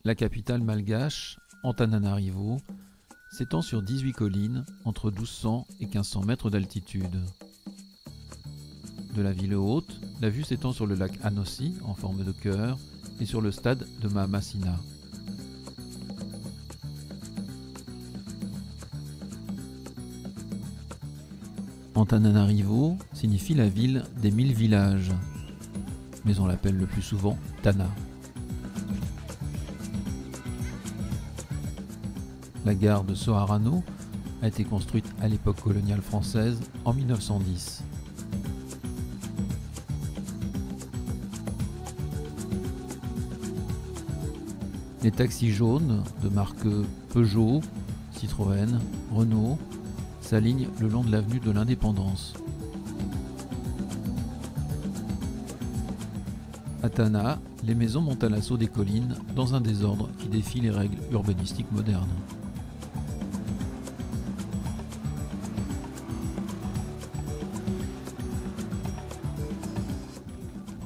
La capitale malgache, Antananarivo, s'étend sur 18 collines entre 1200 et 1500 mètres d'altitude. De la ville haute, la vue s'étend sur le lac Anossi en forme de cœur et sur le stade de Mahamasina. Antananarivo signifie la ville des 1000 villages, mais on l'appelle le plus souvent Tana. La gare de Soeharano a été construite à l'époque coloniale française en 1910. Les taxis jaunes de marque Peugeot, Citroën, Renault s'alignent le long de l'avenue de l'Indépendance. À Tana, les maisons montent à l'assaut des collines dans un désordre qui défie les règles urbanistiques modernes.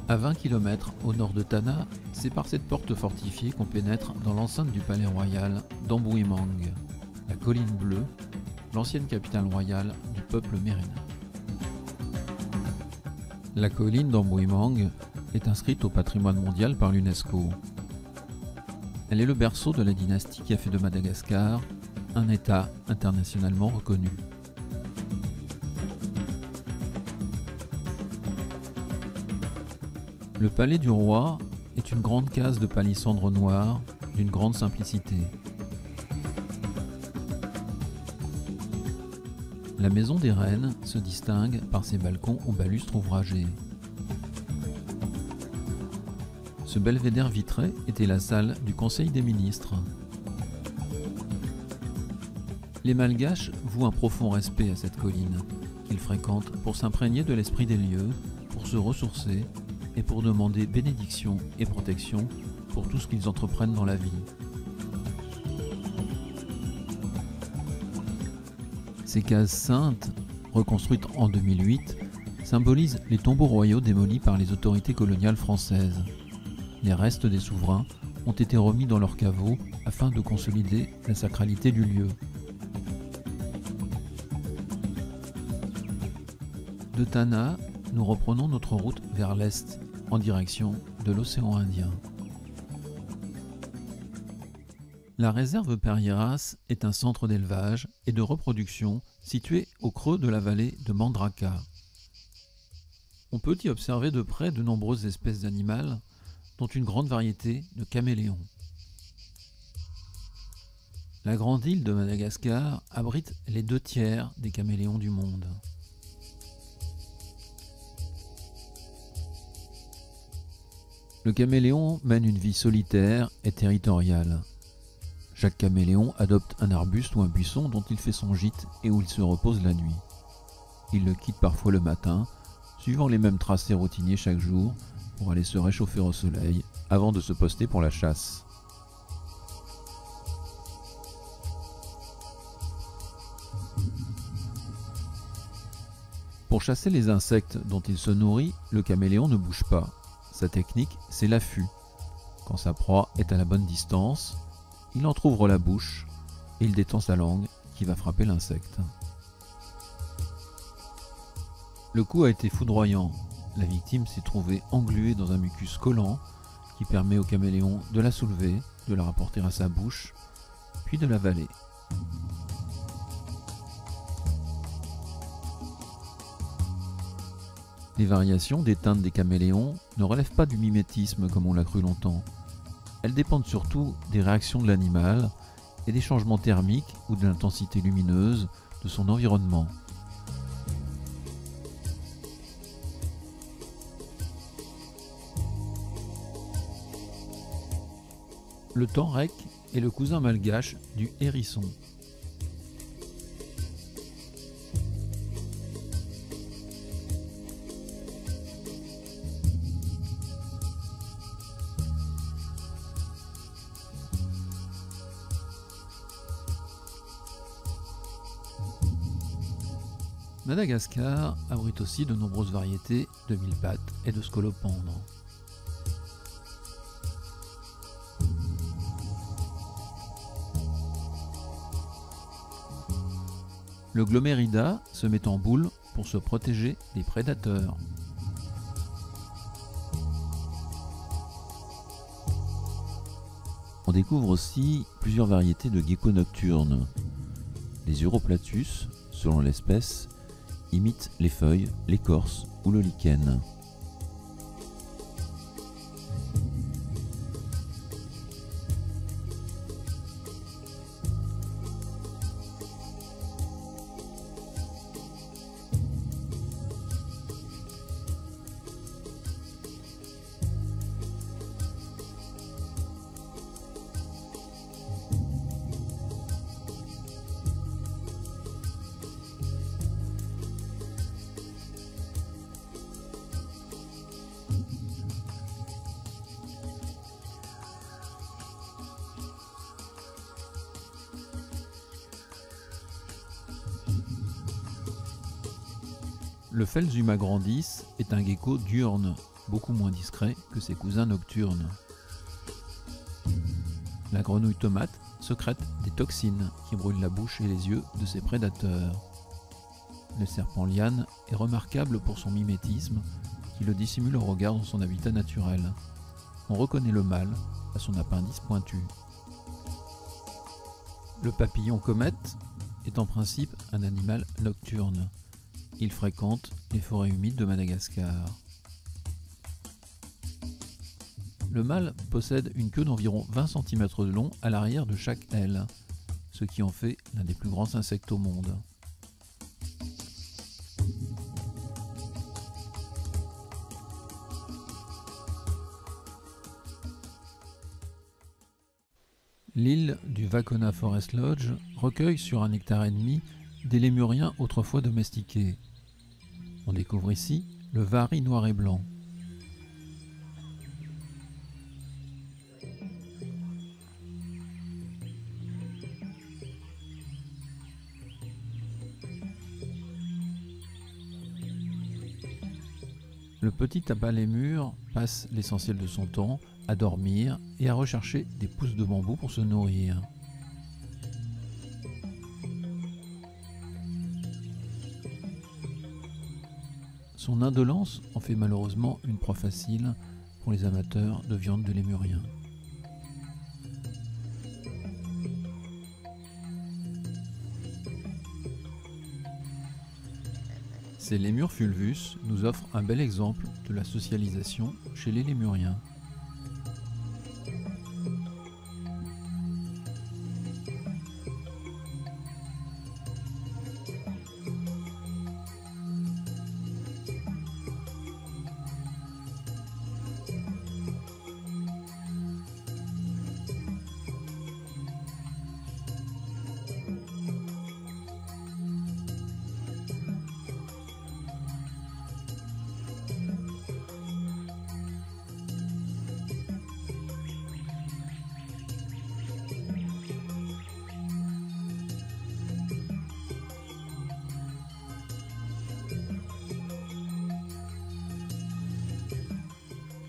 À 20 km au nord de Tana, c'est par cette porte fortifiée qu'on pénètre dans l'enceinte du palais royal d'Amboimang, la colline bleue, l'ancienne capitale royale du peuple mérina. La colline d'Amboimang est inscrite au patrimoine mondial par l'UNESCO. Elle est le berceau de la dynastie qui a fait de Madagascar un État internationalement reconnu. Le palais du roi est une grande case de palissandre noir d'une grande simplicité. La maison des reines se distingue par ses balcons aux balustres ouvragés. Ce belvédère vitré était la salle du Conseil des ministres. Les Malgaches vouent un profond respect à cette colline, qu'ils fréquentent pour s'imprégner de l'esprit des lieux, pour se ressourcer et pour demander bénédiction et protection pour tout ce qu'ils entreprennent dans la vie. Ces cases saintes, reconstruites en 2008, symbolisent les tombeaux royaux démolis par les autorités coloniales françaises. Les restes des souverains ont été remis dans leurs caveaux afin de consolider la sacralité du lieu. De Tana, nous reprenons notre route vers l'est, en direction de l'océan Indien. La réserve Perieras est un centre d'élevage et de reproduction situé au creux de la vallée de Mandraka. On peut y observer de près de nombreuses espèces animales, dont une grande variété de caméléons. La grande île de Madagascar abrite les 2/3 des caméléons du monde. Le caméléon mène une vie solitaire et territoriale. Chaque caméléon adopte un arbuste ou un buisson dont il fait son gîte et où il se repose la nuit. Il le quitte parfois le matin, suivant les mêmes tracés routiniers chaque jour, pour aller se réchauffer au soleil avant de se poster pour la chasse. Pour chasser les insectes dont il se nourrit, le caméléon ne bouge pas. Sa technique, c'est l'affût. Quand sa proie est à la bonne distance, il entrouvre la bouche et il détend sa langue qui va frapper l'insecte. Le coup a été foudroyant. La victime s'est trouvée engluée dans un mucus collant qui permet au caméléon de la soulever, de la rapporter à sa bouche, puis de l'avaler. Les variations des teintes des caméléons ne relèvent pas du mimétisme comme on l'a cru longtemps. Elles dépendent surtout des réactions de l'animal et des changements thermiques ou de l'intensité lumineuse de son environnement. Le tanrek est le cousin malgache du hérisson. Madagascar abrite aussi de nombreuses variétés de mille-pattes et de scolopendres. Le glomérida se met en boule pour se protéger des prédateurs. On découvre aussi plusieurs variétés de geckos nocturnes. Les Uroplatus, selon l'espèce, imitent les feuilles, l'écorce ou le lichen. Le Phelsuma grandis est un gecko diurne, beaucoup moins discret que ses cousins nocturnes. La grenouille tomate sécrète des toxines qui brûlent la bouche et les yeux de ses prédateurs. Le serpent liane est remarquable pour son mimétisme qui le dissimule au regard dans son habitat naturel. On reconnaît le mâle à son appendice pointu. Le papillon comète est en principe un animal nocturne. Il fréquente les forêts humides de Madagascar. Le mâle possède une queue d'environ 20 cm de long à l'arrière de chaque aile, ce qui en fait l'un des plus grands insectes au monde. L'île du Vacona Forest Lodge recueille sur 1,5 hectare des lémuriens autrefois domestiqués. On découvre ici le vari noir et blanc. Le petit tabac-lémur passe l'essentiel de son temps à dormir et à rechercher des pousses de bambou pour se nourrir. Son indolence en fait malheureusement une proie facile pour les amateurs de viande de lémurien. Ces lémures fulvus nous offrent un bel exemple de la socialisation chez les lémuriens.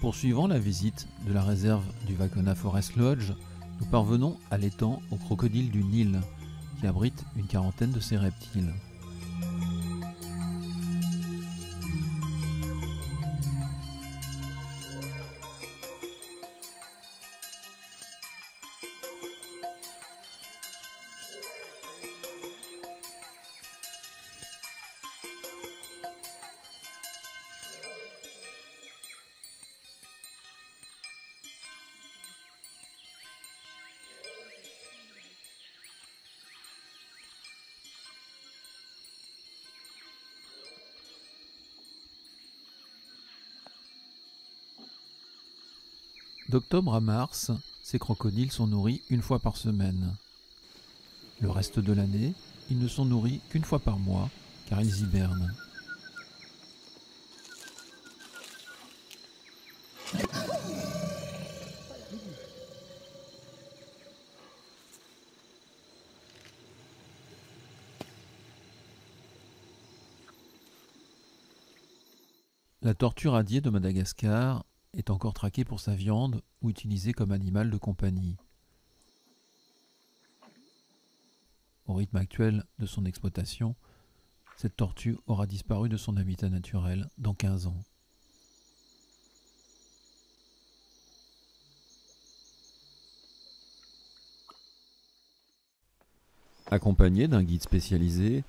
Poursuivant la visite de la réserve du Vacona Forest Lodge, nous parvenons à l'étang aux crocodiles du Nil, qui abrite une quarantaine de ces reptiles. D'octobre à mars, ces crocodiles sont nourris une fois par semaine. Le reste de l'année, ils ne sont nourris qu'une fois par mois, car ils hibernent. La tortue radiée de Madagascar est encore traquée pour sa viande ou utilisée comme animal de compagnie. Au rythme actuel de son exploitation, cette tortue aura disparu de son habitat naturel dans 15 ans. Accompagnés d'un guide spécialisé,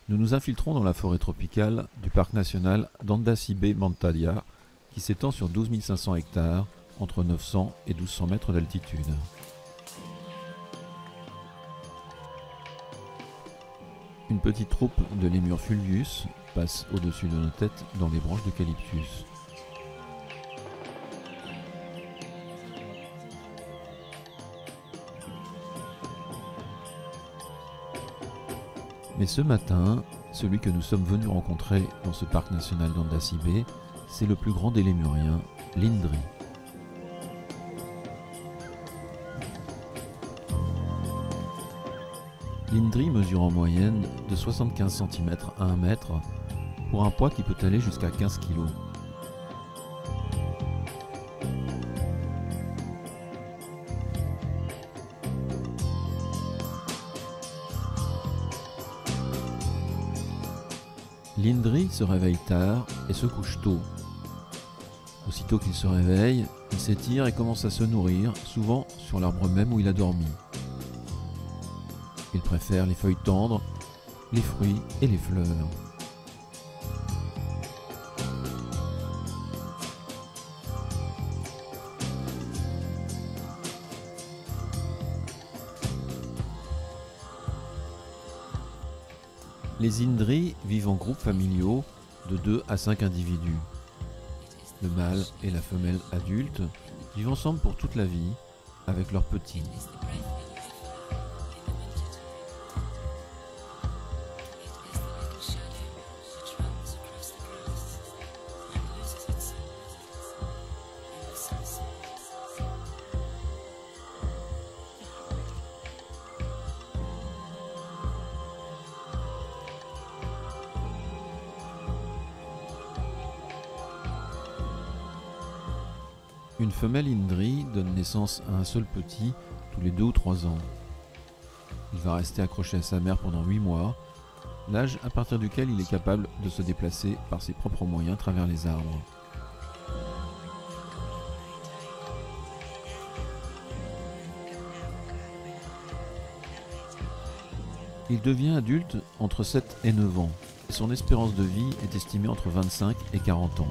nous nous infiltrons dans la forêt tropicale du parc national d'Andasibe-Mantadia, qui s'étend sur 12 500 hectares, entre 900 et 1200 mètres d'altitude. Une petite troupe de lémures fulvius passe au-dessus de nos têtes dans les branches d'eucalyptus. Mais ce matin, celui que nous sommes venus rencontrer dans ce parc national d'Andasibe, c'est le plus grand des lémuriens, l'Indri. L'Indri mesure en moyenne de 75 cm à 1 mètre pour un poids qui peut aller jusqu'à 15 kg. L'Indri se réveille tard et se couche tôt. Aussitôt qu'il se réveille, il s'étire et commence à se nourrir, souvent sur l'arbre même où il a dormi. Il préfère les feuilles tendres, les fruits et les fleurs. Les Indris vivent en groupes familiaux de 2 à 5 individus. Le mâle et la femelle adulte vivent ensemble pour toute la vie avec leurs petits. Une femelle Indri donne naissance à un seul petit tous les 2 ou 3 ans. Il va rester accroché à sa mère pendant 8 mois, l'âge à partir duquel il est capable de se déplacer par ses propres moyens à travers les arbres. Il devient adulte entre 7 et 9 ans, et son espérance de vie est estimée entre 25 et 40 ans.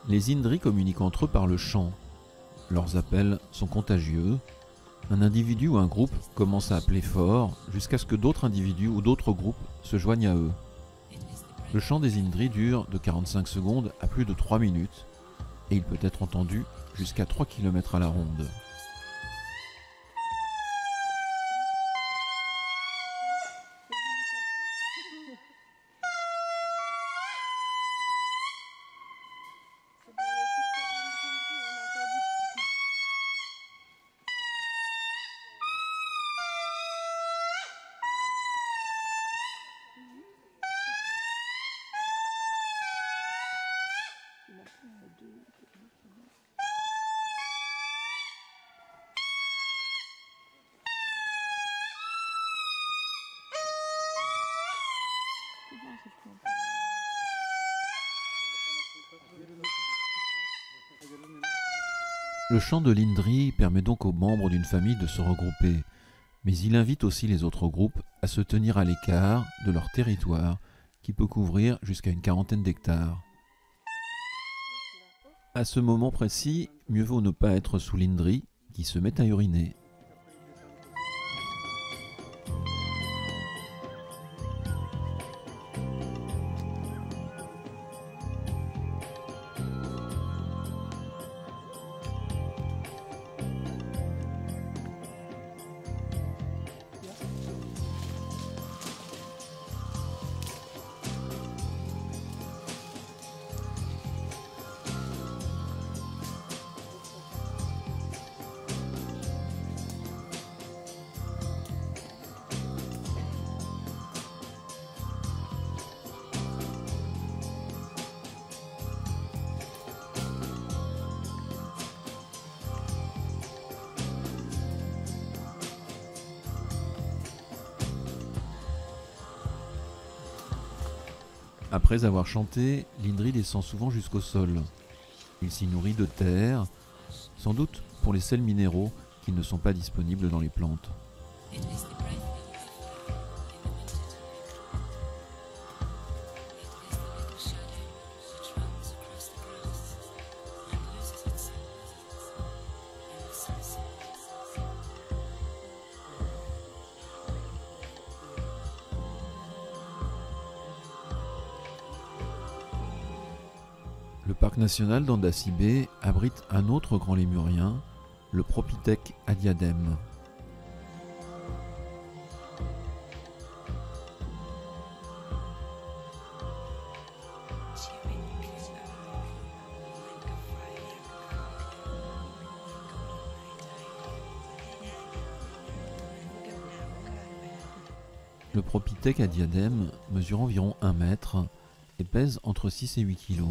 Les Indris communiquent entre eux par le chant. Leurs appels sont contagieux. Un individu ou un groupe commence à appeler fort jusqu'à ce que d'autres individus ou d'autres groupes se joignent à eux. Le chant des Indris dure de 45 secondes à plus de 3 minutes et il peut être entendu jusqu'à 3 km à la ronde. Le chant de l'Indri permet donc aux membres d'une famille de se regrouper, mais il invite aussi les autres groupes à se tenir à l'écart de leur territoire qui peut couvrir jusqu'à une quarantaine d'hectares. À ce moment précis, mieux vaut ne pas être sous l'Indri qui se met à uriner. Après avoir chanté, l'Indri descend souvent jusqu'au sol. Il s'y nourrit de terre, sans doute pour les sels minéraux qui ne sont pas disponibles dans les plantes. Le parc national d'Andasibe abrite un autre grand lémurien, le Propithèque à diadème. Le Propithèque à diadème mesure environ 1 mètre et pèse entre 6 et 8 kilos.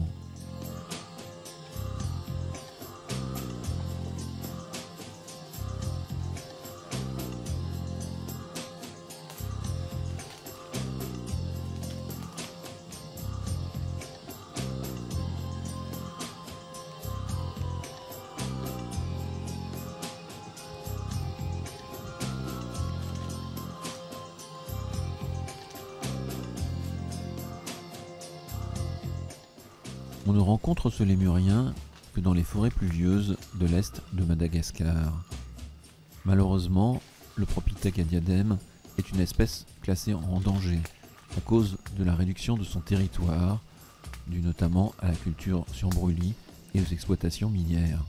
On ne rencontre ce lémurien que dans les forêts pluvieuses de l'est de Madagascar. Malheureusement, le Propithèque à diadème est une espèce classée en danger à cause de la réduction de son territoire, due notamment à la culture sur brûlis et aux exploitations minières.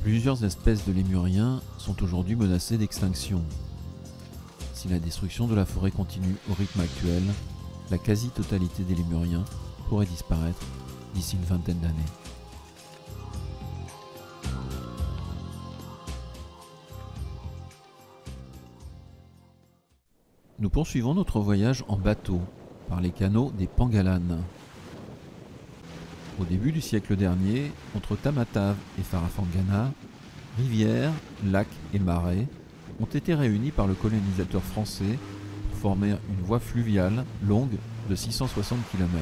Plusieurs espèces de lémuriens sont aujourd'hui menacées d'extinction. Si la destruction de la forêt continue au rythme actuel, la quasi-totalité des lémuriens pourrait disparaître d'ici une vingtaine d'années. Nous poursuivons notre voyage en bateau par les canaux des Pangalanes. Au début du siècle dernier, entre Tamatave et Farafangana, rivières, lacs et marais ont été réunis par le colonisateur français pour former une voie fluviale longue de 660 km.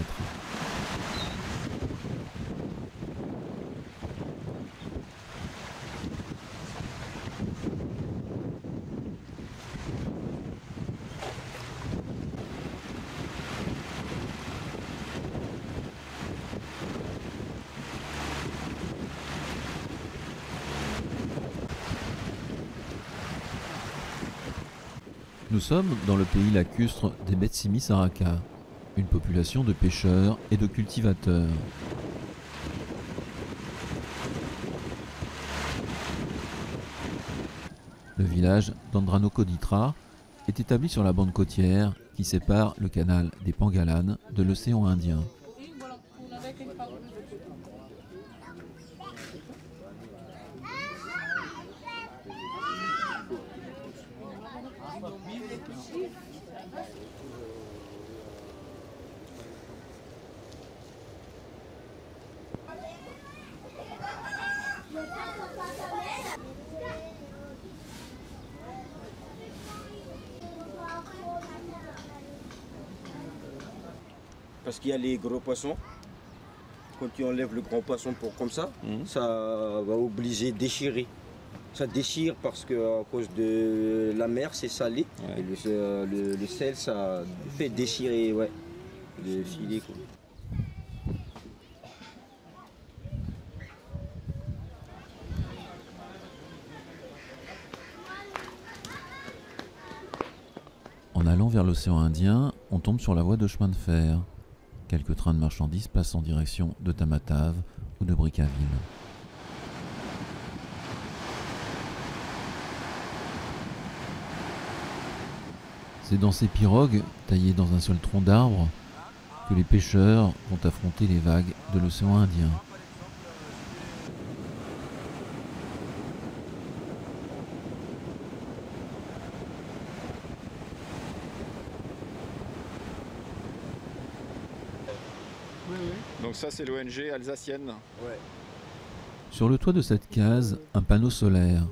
Nous sommes dans le pays lacustre des Betsimi-Saraka, une population de pêcheurs et de cultivateurs. Le village d'Andranokoditra est établi sur la bande côtière qui sépare le canal des Pangalanes de l'océan Indien. Parce qu'il y a les gros poissons. Quand tu enlèves le grand poisson pour comme ça, ça va obliger déchirer. Ça déchire parce que à cause de la mer, c'est salé. Ouais. Et le sel, ça fait déchirer le filet, quoi. En allant vers l'océan Indien, on tombe sur la voie de chemin de fer. Quelques trains de marchandises passent en direction de Tamatave ou de Brickaville. C'est dans ces pirogues, taillées dans un seul tronc d'arbre, que les pêcheurs vont affronter les vagues de l'océan Indien. Oui, oui. Donc ça c'est l'ONG alsacienne. Ouais. Sur le toit de cette case, un panneau solaire.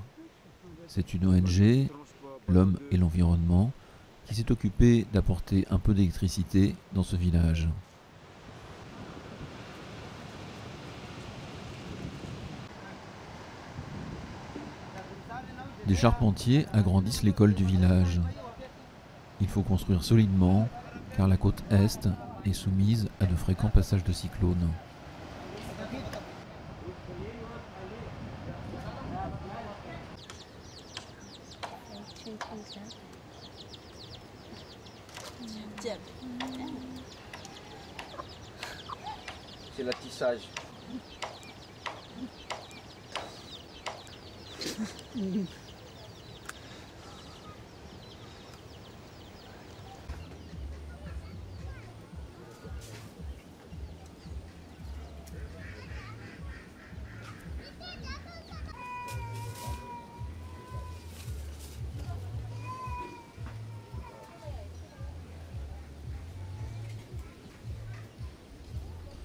C'est une ONG, l'Homme et l'Environnement, qui s'est occupée d'apporter un peu d'électricité dans ce village. Des charpentiers agrandissent l'école du village. Il faut construire solidement, car la côte est est soumise à de fréquents passages de cyclones. C'est l'attissage.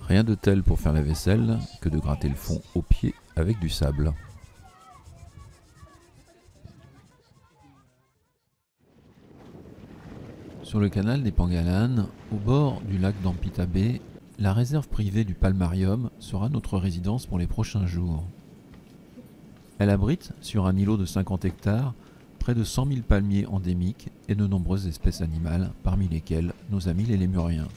Rien de tel pour faire la vaisselle que de gratter le fond au pied avec du sable. Sur le canal des Pangalanes, au bord du lac d'Ampitabe, la réserve privée du Palmarium sera notre résidence pour les prochains jours. Elle abrite, sur un îlot de 50 hectares, près de 100 000 palmiers endémiques et de nombreuses espèces animales, parmi lesquelles nos amis les lémuriens.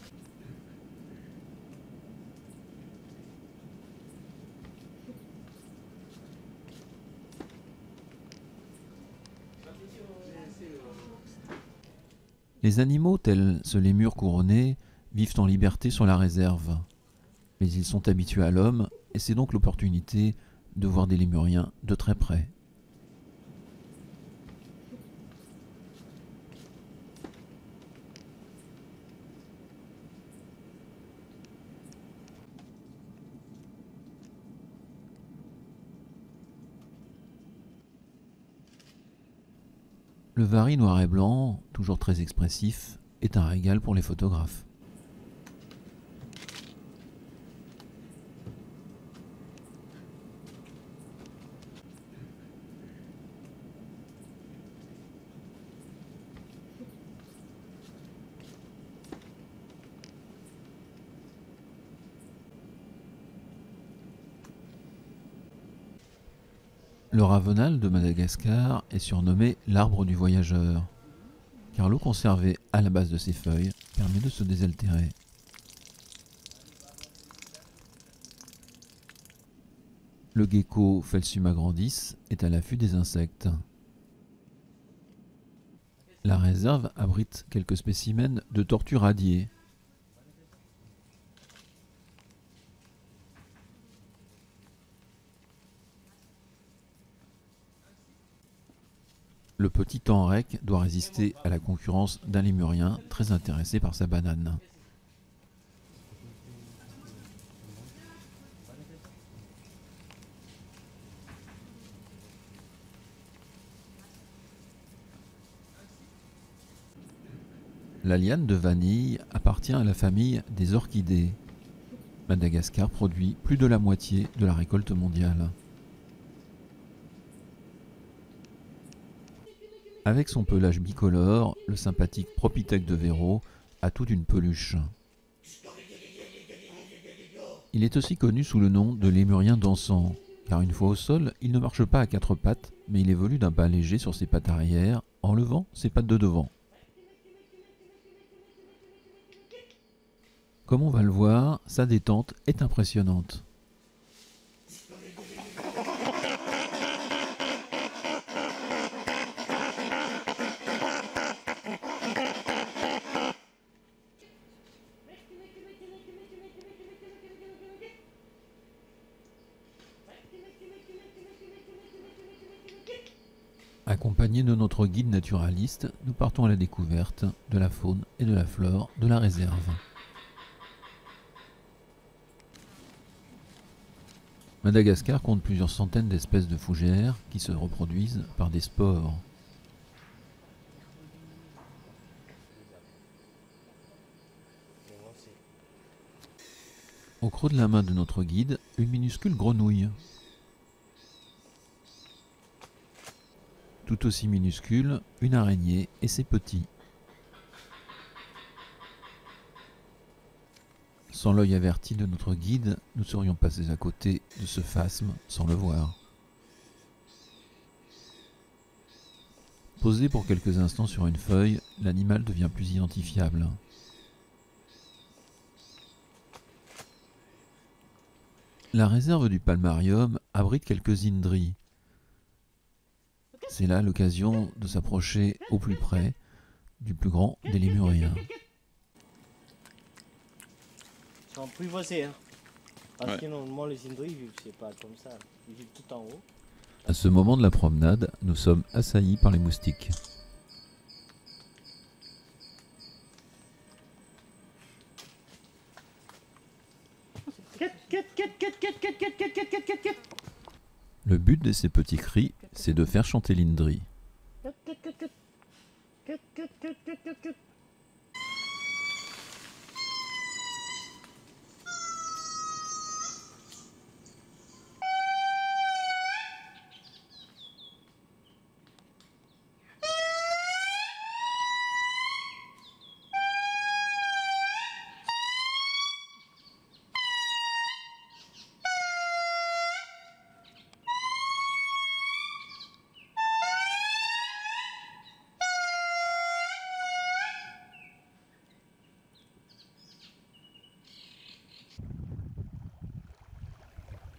Les animaux tels ce lémur couronné vivent en liberté sur la réserve. Mais ils sont habitués à l'homme et c'est donc l'opportunité de voir des lémuriens de très près. Le vari noir et blanc, toujours très expressif, est un régal pour les photographes. Le ravenal de Madagascar est surnommé l'arbre du voyageur, car l'eau conservée à la base de ses feuilles permet de se désaltérer. Le gecko Phelsuma grandis est à l'affût des insectes. La réserve abrite quelques spécimens de tortues radiées. Le petit tenrec doit résister à la concurrence d'un lémurien très intéressé par sa banane. La liane de vanille appartient à la famille des orchidées. Madagascar produit plus de la moitié de la récolte mondiale. Avec son pelage bicolore, le sympathique Propithèque de Véro a tout d'une peluche. Il est aussi connu sous le nom de lémurien dansant, car une fois au sol, il ne marche pas à quatre pattes, mais il évolue d'un pas léger sur ses pattes arrière, en levant ses pattes de devant. Comme on va le voir, sa détente est impressionnante. Accompagnés de notre guide naturaliste, nous partons à la découverte de la faune et de la flore de la réserve. Madagascar compte plusieurs centaines d'espèces de fougères qui se reproduisent par des spores. Au creux de la main de notre guide, une minuscule grenouille. Tout aussi minuscule, une araignée et ses petits. Sans l'œil averti de notre guide, nous serions passés à côté de ce phasme sans le voir. Posé pour quelques instants sur une feuille, l'animal devient plus identifiable. La réserve du Palmarium abrite quelques indris. C'est là l'occasion de s'approcher au plus près du plus grand des lémuriens. C'est en privacy, hein. Parce Ouais. que normalement les indris vivent, c'est pas comme ça. Ils vivent tout en haut. À ce moment de la promenade, nous sommes assaillis par les moustiques. Le but de ces petits cris, c'est de faire chanter l'indri.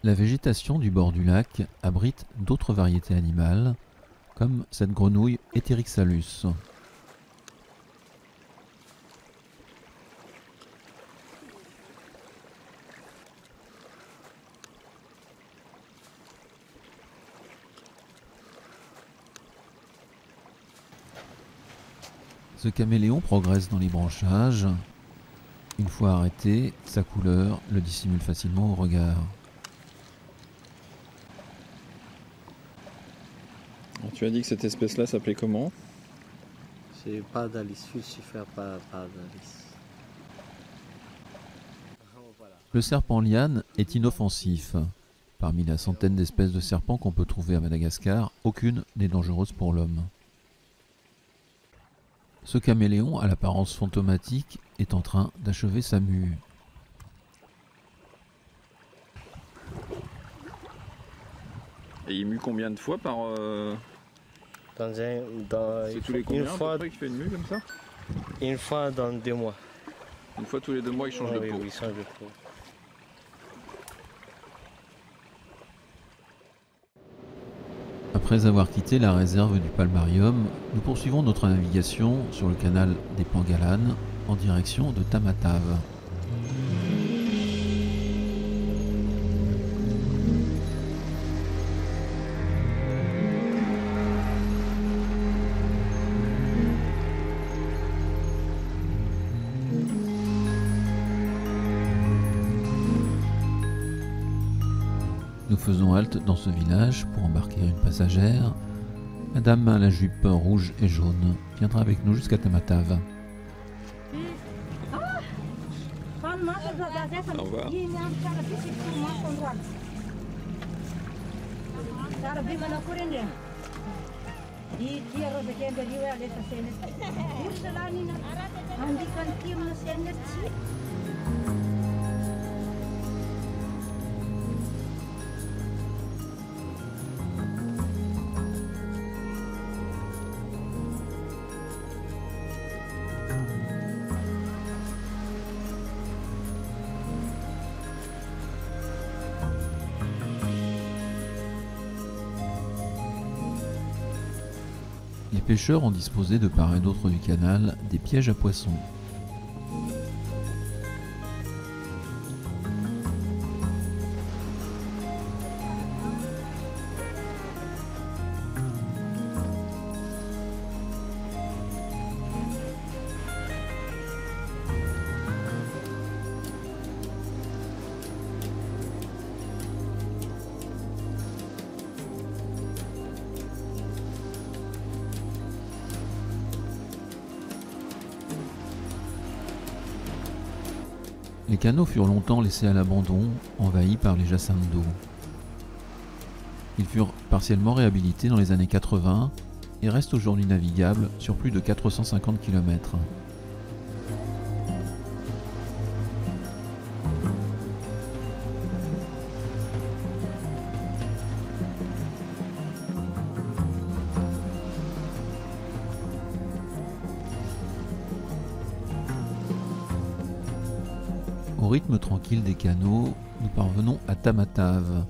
La végétation du bord du lac abrite d'autres variétés animales, comme cette grenouille Heterixalus. Ce caméléon progresse dans les branchages. Une fois arrêté, sa couleur le dissimule facilement au regard. Alors, tu as dit que cette espèce-là s'appelait comment? C'est Pardalis, Fulcifer Pardalis. Voilà. Le serpent liane est inoffensif. Parmi la centaine d'espèces de serpents qu'on peut trouver à Madagascar, aucune n'est dangereuse pour l'homme. Ce caméléon, à l'apparence fantomatique, est en train d'achever sa mue. Et il mue combien de fois par... C'est tous les combien à peu près qu'il fait une mue comme ça? une fois dans 2 mois. Une fois tous les 2 mois il change de Oui, peau. oui, il change de peau. Après avoir quitté la réserve du Palmarium, nous poursuivons notre navigation sur le canal des Pangalanes en direction de Tamatave. Nous faisons halte dans ce village pour embarquer une passagère. Madame à la jupe rouge et jaune viendra avec nous jusqu'à Tamatave. Au revoir. Les pêcheurs ont disposé de part et d'autre du canal des pièges à poissons. Les canaux furent longtemps laissés à l'abandon, envahis par les jassines d'eau. Ils furent partiellement réhabilités dans les années 80 et restent aujourd'hui navigables sur plus de 450 km. Au rythme tranquille des canaux, nous parvenons à Tamatave.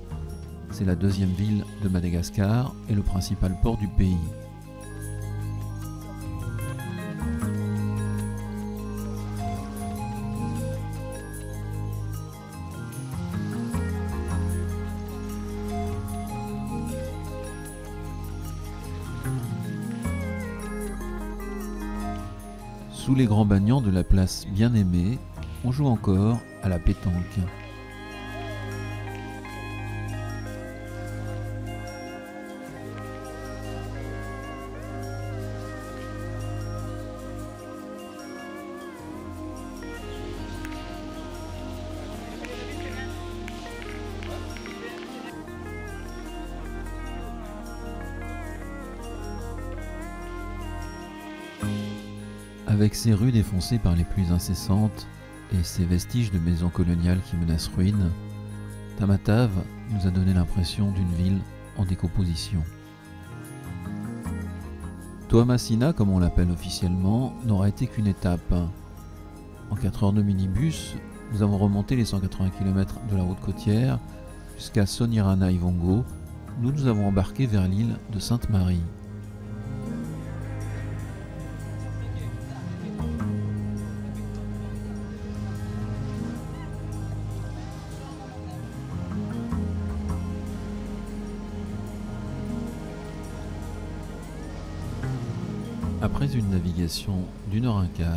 C'est la deuxième ville de Madagascar et le principal port du pays. Sous les grands banians de la place Bien-Aimée, on joue encore à la pétanque. Avec ses rues défoncées par les pluies incessantes et ses vestiges de maisons coloniales qui menacent ruine, Tamatave nous a donné l'impression d'une ville en décomposition. Toamasina, comme on l'appelle officiellement, n'aura été qu'une étape. En 4 heures de minibus, nous avons remonté les 180 km de la route côtière jusqu'à Sonirana Ivongo, où nous avons embarqué vers l'île de Sainte-Marie. Après une navigation d'1 heure 15,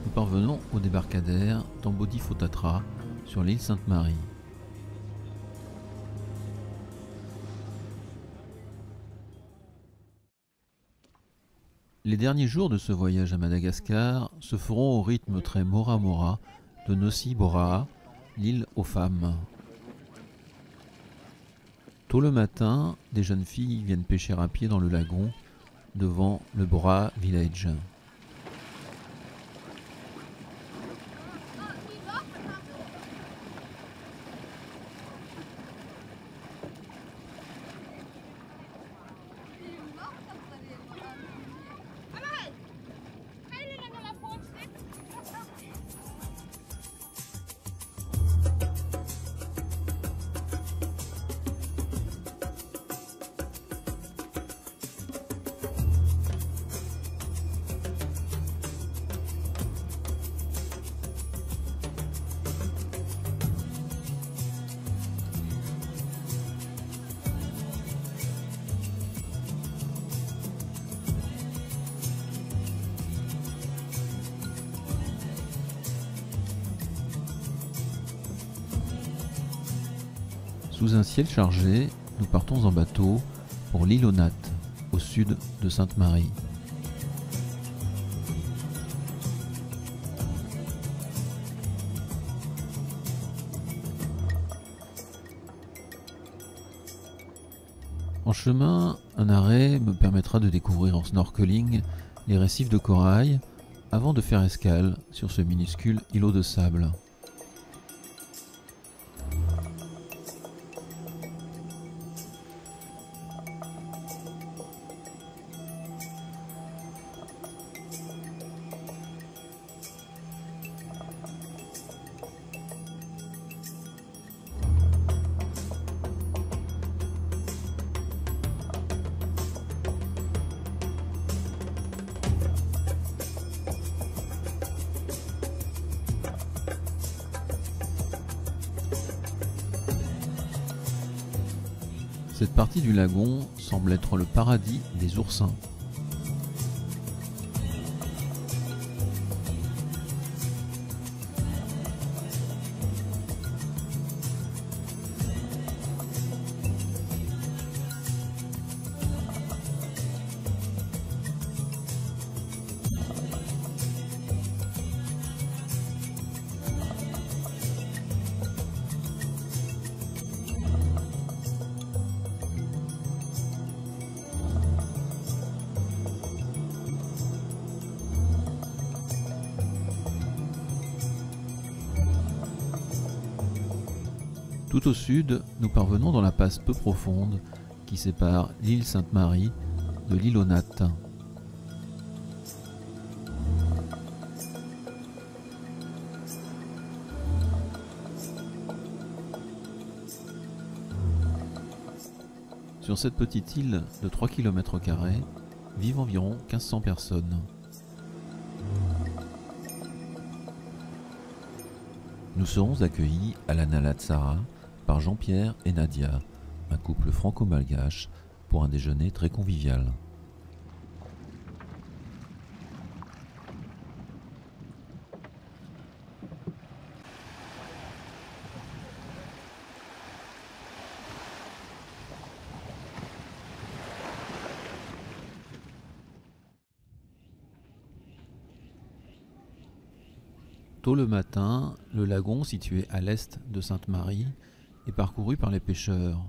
nous parvenons au débarcadère d'Ambodi-Fotatra sur l'île Sainte-Marie. Les derniers jours de ce voyage à Madagascar se feront au rythme très mora-mora de Nossi Boraa, l'île aux femmes. Tôt le matin, des jeunes filles viennent pêcher à pied dans le lagon devant le Boraa Village. Sous un ciel chargé, nous partons en bateau pour l'île aux Nattes, au sud de Sainte-Marie. En chemin, un arrêt me permettra de découvrir en snorkeling les récifs de corail avant de faire escale sur ce minuscule îlot de sable. Cette partie du lagon semble être le paradis des oursins. Tout au sud, nous parvenons dans la passe peu profonde qui sépare l'île Sainte-Marie de l'île aux Nattes. Sur cette petite île de 3 km² vivent environ 1500 personnes. Nous serons accueillis à la Nala Tsara par Jean-Pierre et Nadia, un couple franco-malgache, pour un déjeuner très convivial. Tôt le matin, le lagon situé à l'est de Sainte-Marie est parcouru par les pêcheurs.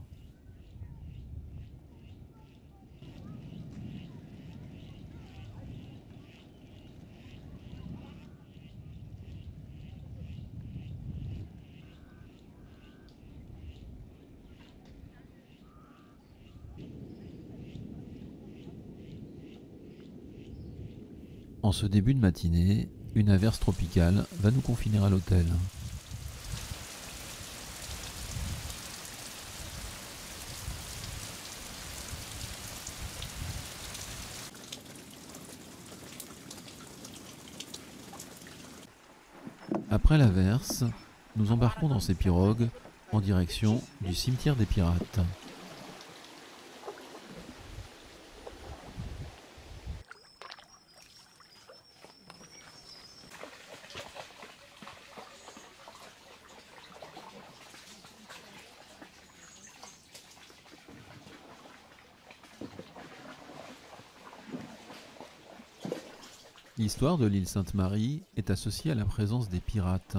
En ce début de matinée, une averse tropicale va nous confiner à l'hôtel. Après l'averse, nous embarquons dans ces pirogues en direction du cimetière des pirates. L'histoire de l'île Sainte-Marie est associée à la présence des pirates,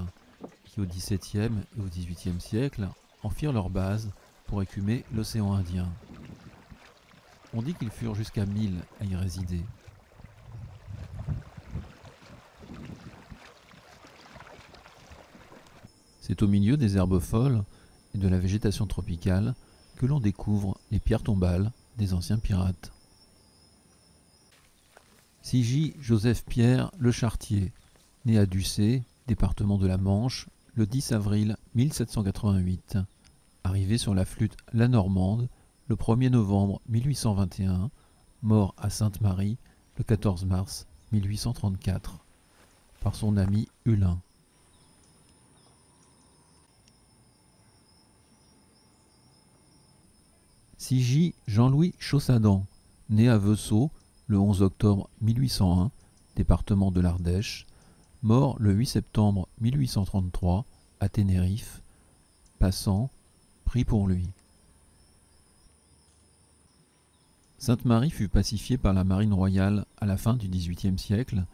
qui au XVIIe et au XVIIIe siècle en firent leur base pour écumer l'océan Indien. On dit qu'ils furent jusqu'à 1000 à y résider. C'est au milieu des herbes folles et de la végétation tropicale que l'on découvre les pierres tombales des anciens pirates. Sigy Joseph Pierre Le Chartier, né à Ducé, département de la Manche, le 10 avril 1788. Arrivé sur la flûte La Normande le 1er novembre 1821, mort à Sainte-Marie le 14 mars 1834, par son ami Hulin. Sigy Jean-Louis Chaussadan, né à Vesoul le 11 octobre 1801, département de l'Ardèche, mort le 8 septembre 1833 à Tenerife, passant, prie pour lui. Sainte-Marie fut pacifiée par la marine royale à la fin du XVIIIe siècle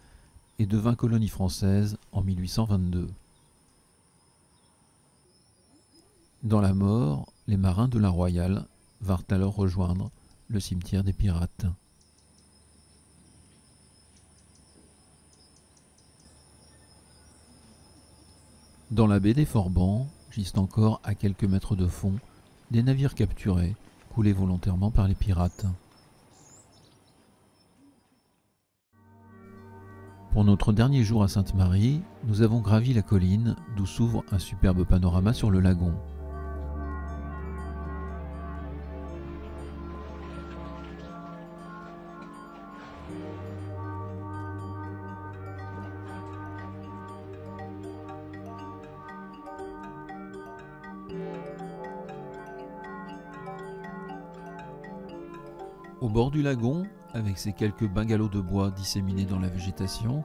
et devint colonie française en 1822. Dans la mort, les marins de la Royale vinrent alors rejoindre le cimetière des pirates. Dans la baie des Forbans, gisent encore à quelques mètres de fond des navires capturés, coulés volontairement par les pirates. Pour notre dernier jour à Sainte-Marie, nous avons gravi la colline d'où s'ouvre un superbe panorama sur le lagon. Au bord du lagon, avec ses quelques bungalows de bois disséminés dans la végétation,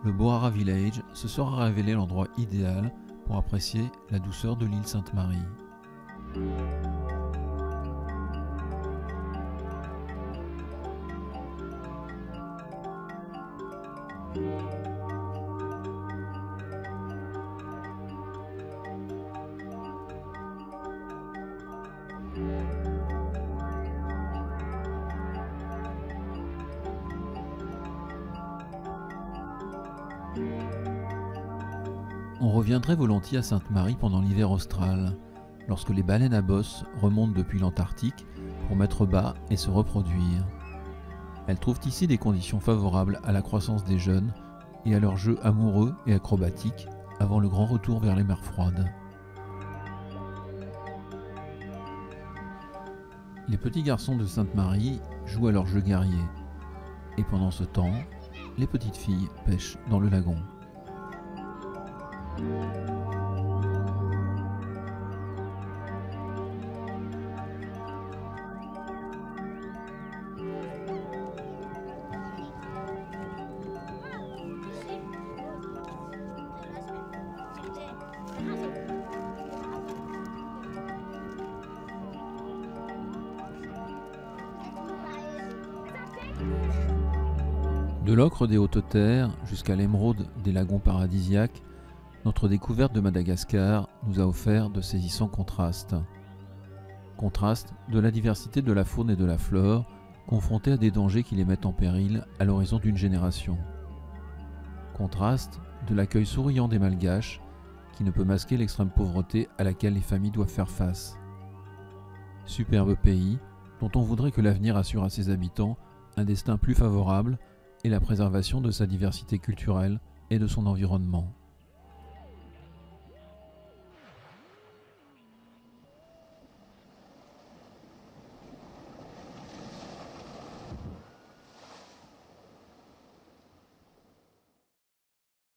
le Bohara Village se sera révélé l'endroit idéal pour apprécier la douceur de l'île Sainte-Marie. On reviendrait volontiers à Sainte-Marie pendant l'hiver austral, lorsque les baleines à bosse remontent depuis l'Antarctique pour mettre bas et se reproduire. Elles trouvent ici des conditions favorables à la croissance des jeunes et à leur jeu amoureux et acrobatique avant le grand retour vers les mers froides. Les petits garçons de Sainte-Marie jouent à leur jeu guerrier, et pendant ce temps, les petites filles pêchent dans le lagon. De l'ocre des hautes terres jusqu'à l'émeraude des lagons paradisiaques, notre découverte de Madagascar nous a offert de saisissants contrastes. Contraste de la diversité de la faune et de la flore, confrontés à des dangers qui les mettent en péril à l'horizon d'une génération. Contraste de l'accueil souriant des Malgaches, qui ne peut masquer l'extrême pauvreté à laquelle les familles doivent faire face. Superbe pays, dont on voudrait que l'avenir assure à ses habitants un destin plus favorable et la préservation de sa diversité culturelle et de son environnement.